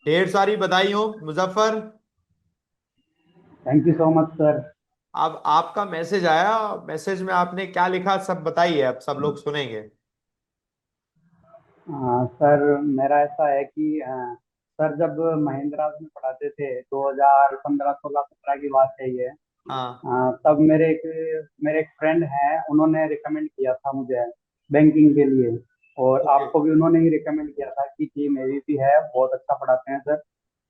ढेर सारी बधाई हो Muzaffar. Thank you so much sir. अब आपका मैसेज आया। मैसेज में आपने क्या लिखा सब बताइए, अब सब लोग सुनेंगे। सर मेरा ऐसा है कि सर जब महिंद्रा में पढ़ाते थे 2015 16 17 की बात है ये। हाँ। तब मेरे एक फ्रेंड हैं, उन्होंने रिकमेंड किया था मुझे बैंकिंग के लिए। और ओके। आपको भी उन्होंने ही रिकमेंड किया था कि टीम एबीपी है, बहुत अच्छा पढ़ाते हैं सर।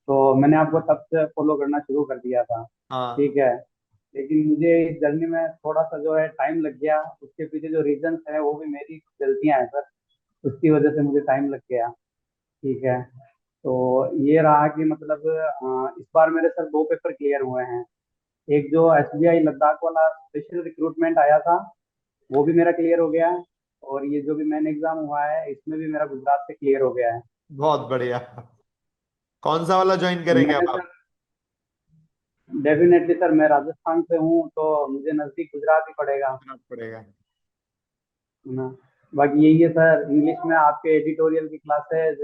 तो मैंने आपको तब से फॉलो करना शुरू कर दिया था। हाँ। ठीक है। लेकिन मुझे इस जर्नी में थोड़ा सा जो है टाइम लग गया, उसके पीछे जो रीजंस है वो भी मेरी गलतियां हैं सर। उसकी वजह से मुझे टाइम लग गया। ठीक है। तो ये रहा कि मतलब इस बार मेरे सर दो पेपर क्लियर हुए हैं। एक जो एसबीआई लद्दाख वाला स्पेशल रिक्रूटमेंट आया था, वो भी मेरा क्लियर हो गया है। और ये जो भी मेन एग्जाम हुआ है, इसमें भी मेरा गुजरात से क्लियर हो गया है। बहुत बढ़िया। कौन सा वाला ज्वाइन तो करेंगे मैंने अब आप? सर डेफिनेटली सर, मैं राजस्थान से हूँ तो मुझे नजदीक गुजरात ही पड़ेगा। करना पड़ेगा। है ना। बाकी यही है सर, इंग्लिश में आपके एडिटोरियल की क्लासेस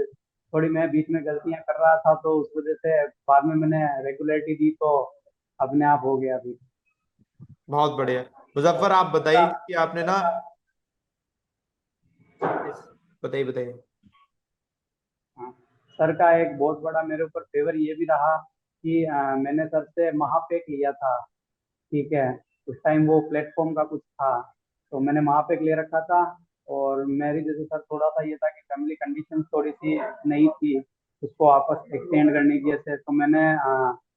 थोड़ी मैं बीच में गलतियां कर रहा था, तो उस वजह से बाद में मैंने रेगुलरिटी दी, तो अपने आप हो गया अभी। बहुत बढ़िया। मुजफ्फर आप बताइए कि आपने ना बताइए बताइए। हाँ। सर का एक बहुत बड़ा मेरे ऊपर फेवर ये भी रहा कि मैंने सर से महापेक लिया था। ठीक है। उस टाइम वो प्लेटफॉर्म का कुछ था, तो मैंने महापेक ले रखा था। और मेरी जैसे सर थोड़ा सा ये था कि फैमिली कंडीशन थोड़ी सी नहीं थी उसको वापस एक्सटेंड करने की, ऐसे तो मैंने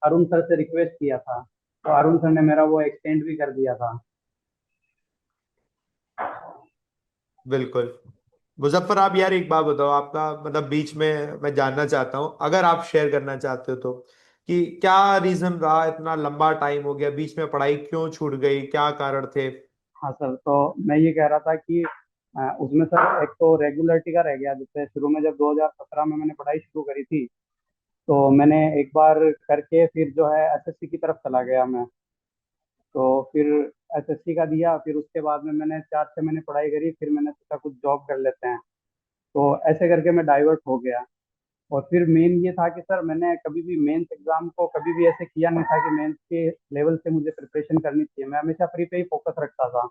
अरुण सर से रिक्वेस्ट किया था। तो अरुण सर ने मेरा वो एक्सटेंड भी कर दिया था। बिल्कुल। मुजफ्फर आप यार एक बात बताओ, आपका मतलब बीच में मैं जानना चाहता हूँ, अगर आप शेयर करना चाहते हो तो, कि क्या रीजन रहा, इतना लंबा टाइम हो गया, बीच में पढ़ाई क्यों छूट गई, क्या कारण थे? हाँ सर, तो मैं ये कह रहा था कि उसमें सर एक तो रेगुलरिटी का रह गया। जैसे शुरू में जब 2017 में मैंने पढ़ाई शुरू करी थी, तो मैंने एक बार करके फिर जो है एसएससी की तरफ चला गया मैं। तो फिर एसएससी का दिया, फिर उसके बाद में मैंने 4 6 महीने पढ़ाई करी, फिर मैंने सोचा कुछ जॉब कर लेते हैं। तो ऐसे करके मैं डाइवर्ट हो गया। और फिर मेन ये था कि सर मैंने कभी भी मेंस एग्जाम को कभी भी ऐसे किया नहीं था कि मेंस के लेवल से मुझे प्रिपरेशन करनी चाहिए। मैं हमेशा प्री पे ही फोकस रखता था।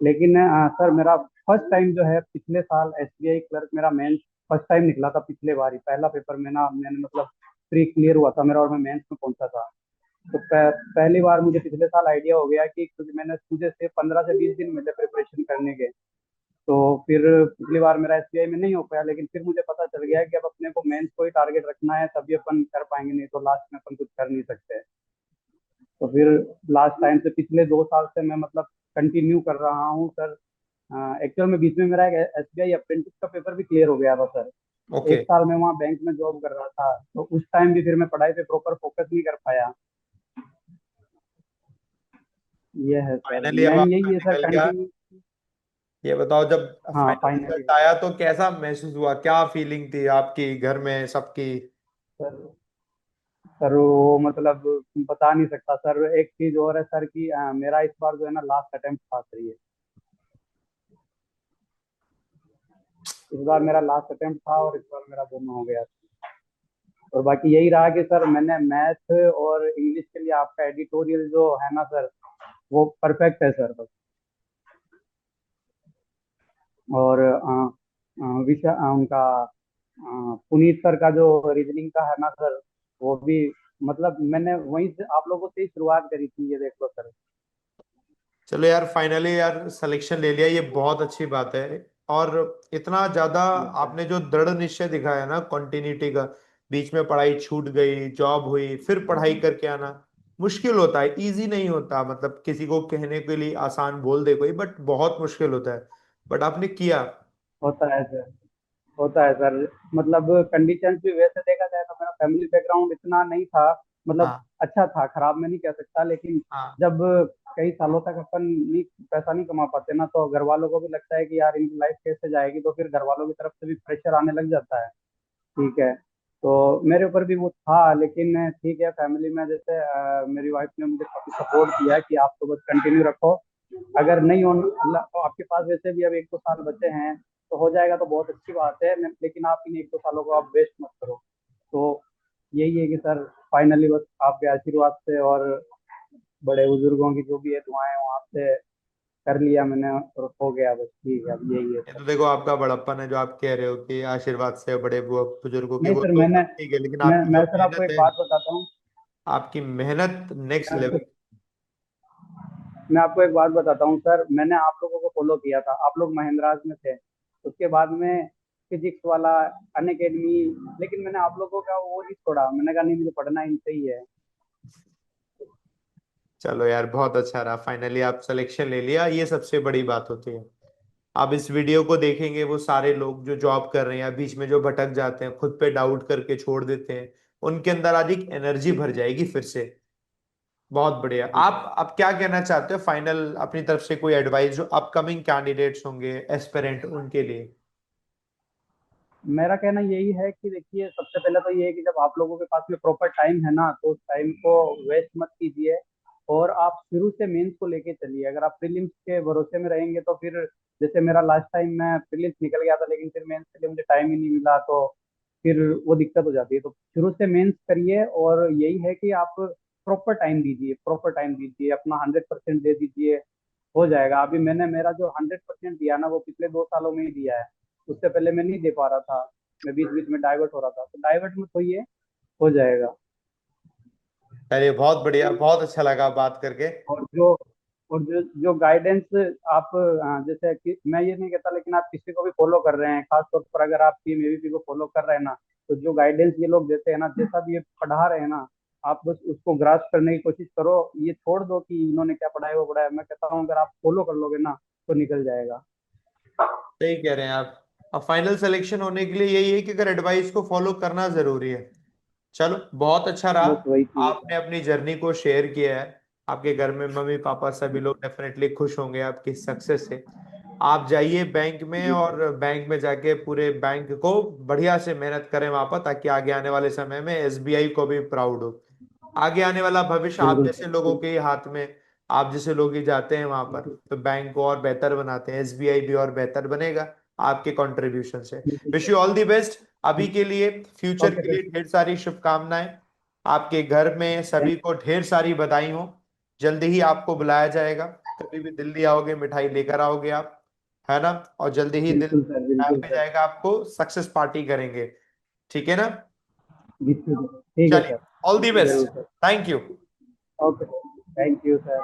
लेकिन सर मेरा फर्स्ट टाइम जो है पिछले साल एसबीआई क्लर्क मेरा मेंस फर्स्ट टाइम निकला था। पिछले बार ही पहला पेपर में ना मैंने मतलब प्री क्लियर हुआ था मेरा, और मैं मेंस में पहुंचा था। तो पहली बार मुझे पिछले साल आइडिया हो गया कि, क्योंकि मैंने मुझे से 15 से 20 दिन मिले प्रिपरेशन करने के। तो फिर पिछली बार मेरा एसबीआई में नहीं हो पाया, लेकिन फिर मुझे पता चल गया कि अब अपने को मेंस को ही टारगेट रखना है, तभी अपन कर पाएंगे, नहीं तो लास्ट में अपन कुछ कर नहीं सकते। तो फिर लास्ट टाइम से पिछले 2 साल से मैं मतलब कंटिन्यू कर रहा हूँ सर। एक्चुअल में बीच में मेरा एक एसबीआई अप्रेंटिस का पेपर भी क्लियर हो गया था सर। ओके। 1 साल मैं वहाँ बैंक में जॉब कर रहा था, तो उस टाइम भी फिर मैं पढ़ाई पे प्रॉपर फोकस नहीं कर पाया। ये है सर, फाइनली अब मेन आपका यही है सर, निकल गया। कंटिन्यू। ये बताओ, जब हाँ फाइनल फाइनली। रिजल्ट आया तो कैसा महसूस हुआ, क्या फीलिंग थी आपकी, घर में सबकी? सर सर वो मतलब बता नहीं सकता सर। एक चीज और है सर कि मेरा इस बार जो है ना लास्ट अटेम्प्ट था सर ये। इस बार मेरा लास्ट अटेम्प्ट था, और इस बार मेरा दोनों हो गया। और बाकी यही रहा कि सर मैंने मैथ और इंग्लिश के लिए आपका एडिटोरियल जो है ना सर, वो परफेक्ट है सर बस। और विषय उनका पुनीत सर का जो रीजनिंग का है ना सर, वो भी मतलब मैंने वहीं से आप लोगों से ही शुरुआत करी थी, ये देख लो सर। चलो यार, फाइनली यार सिलेक्शन ले लिया, ये बहुत अच्छी बात है। और इतना ज्यादा यस सर। आपने जो दृढ़ निश्चय दिखाया ना, कॉन्टिन्यूटी का, बीच में पढ़ाई छूट गई, जॉब हुई, फिर पढ़ाई करके आना मुश्किल होता है, इजी नहीं होता। मतलब किसी को कहने के लिए आसान बोल दे कोई, बट बहुत मुश्किल होता है। बट आपने किया। होता है सर। होता है सर। मतलब कंडीशंस भी वैसे देखा जाए तो मेरा फैमिली बैकग्राउंड इतना नहीं था। मतलब हाँ। अच्छा था, खराब में नहीं कह सकता, लेकिन हाँ। जब कई सालों तक अपन नहीं पैसा नहीं कमा पाते ना, तो घर वालों को भी लगता है कि यार इनकी लाइफ कैसे जाएगी, तो फिर घर वालों की तरफ से भी प्रेशर आने लग जाता है। ठीक है। तो मेरे ऊपर भी वो था, लेकिन ठीक है, फैमिली में जैसे मेरी वाइफ ने मुझे काफी सपोर्ट किया कि आप तो बस कंटिन्यू रखो। अगर नहीं हो तो आपके पास वैसे भी अब 1 2 साल बचे हैं, तो हो जाएगा तो बहुत अच्छी बात है, लेकिन आप इन 1 2 सालों को आप वेस्ट मत करो। तो यही है कि सर फाइनली बस आपके आशीर्वाद से और बड़े बुजुर्गों की जो भी है दुआएं हैं, वहाँ से कर लिया मैंने और हो गया, बस ठीक है, अब यही है ये सर। तो देखो आपका बड़प्पन है जो आप कह रहे हो कि आशीर्वाद से बड़े बुजुर्गों की, नहीं वो सर, तो ठीक है, लेकिन आपकी जो मैं सर आपको मेहनत एक है, बात बताता हूँ। आपकी मेहनत नेक्स्ट मैं लेवल। मैं आपको एक बात बताता हूँ सर, मैंने आप लोगों को फॉलो किया था, आप लोग महिंद्राज में थे, उसके बाद में फिजिक्स वाला अनअकैडमी, लेकिन मैंने आप लोगों का वो नहीं छोड़ा, मैंने कहा नहीं मुझे पढ़ना इनसे ही है। चलो यार, बहुत अच्छा रहा, फाइनली आप सिलेक्शन ले लिया, ये सबसे बड़ी बात होती है। आप इस वीडियो को देखेंगे, वो सारे लोग जो जॉब कर रहे हैं या बीच में जो भटक जाते हैं, खुद पे डाउट करके छोड़ देते हैं, उनके अंदर आज एक एनर्जी भर जाएगी फिर से। बहुत बढ़िया। जी सर। आप क्या कहना चाहते हो फाइनल अपनी तरफ से, कोई एडवाइस जो अपकमिंग कैंडिडेट्स होंगे, एस्पिरेंट, उनके लिए? मेरा कहना यही है कि देखिए, सबसे पहले तो ये है कि जब आप लोगों के पास में प्रॉपर टाइम है ना, तो उस टाइम को वेस्ट मत कीजिए, और आप शुरू से मेंस को लेके चलिए। अगर आप प्रीलिम्स के भरोसे में रहेंगे तो फिर, जैसे मेरा लास्ट टाइम मैं प्रीलिम्स निकल गया था लेकिन फिर मेंस के लिए मुझे टाइम ही नहीं मिला, तो फिर वो दिक्कत हो जाती है। तो शुरू से मेंस करिए, और यही है कि आप प्रॉपर टाइम दीजिए, अपना 100% दे दीजिए, हो जाएगा। अभी मैंने मेरा जो 100% दिया ना, वो पिछले 2 सालों में ही दिया है, उससे पहले मैं नहीं दे पा रहा था, मैं बीच बीच में डाइवर्ट हो रहा था, तो डाइवर्ट मत होइए, हो जाएगा। अरे बहुत बढ़िया, बहुत अच्छा लगा बात करके। और जो गाइडेंस आप, जैसे कि मैं ये नहीं कहता, लेकिन आप किसी को भी फॉलो कर रहे हैं, खासतौर पर अगर आप टीम एबीपी को फॉलो कर रहे हैं ना, तो जो गाइडेंस ये लोग देते हैं ना, जैसा भी ये पढ़ा रहे हैं ना, आप बस उसको ग्रास्प करने की कोशिश करो। ये छोड़ दो कि इन्होंने क्या पढ़ाया वो पढ़ाया, मैं कहता हूँ अगर आप फॉलो कर लोगे ना, तो निकल जाएगा। सही कह रहे हैं आप। अब फाइनल सिलेक्शन होने के लिए यही है कि अगर एडवाइस को फॉलो करना जरूरी है। चलो, बहुत अच्छा बस रहा। वही चीज है आपने सर। अपनी जर्नी को शेयर किया है। आपके घर में मम्मी पापा सभी लोग डेफिनेटली खुश होंगे आपकी सक्सेस से। आप जाइए बैंक में, जी सर। और बैंक में जाके पूरे बैंक को बढ़िया से मेहनत करें वहां पर, ताकि आगे आने वाले समय में एसबीआई को भी प्राउड हो। आगे आने वाला भविष्य आप बिल्कुल जैसे सर। लोगों के ही हाथ में। आप जैसे लोग ही जाते हैं वहां पर, तो बैंक को और बेहतर बनाते हैं, एसबीआई भी और बेहतर बनेगा आपके कंट्रीब्यूशन से। बिल्कुल wish sir. You all the best अभी के लिए, फ्यूचर ओके के सर। लिए ढेर सारी शुभकामनाएं। आपके घर में थैंक सभी को ढेर सारी बधाई हो। जल्दी ही आपको बुलाया जाएगा, कभी भी दिल्ली आओगे मिठाई लेकर आओगे आप, है ना? और जल्दी ही दिल बिल्कुल सर। बुलाया बिल्कुल भी सर। जाएगा आपको, सक्सेस पार्टी करेंगे। ठीक है ना? बिल्कुल सर, ठीक है चलिए, सर। ऑल दी जरूर best. Sir. Thank you. Okay, thank you sir.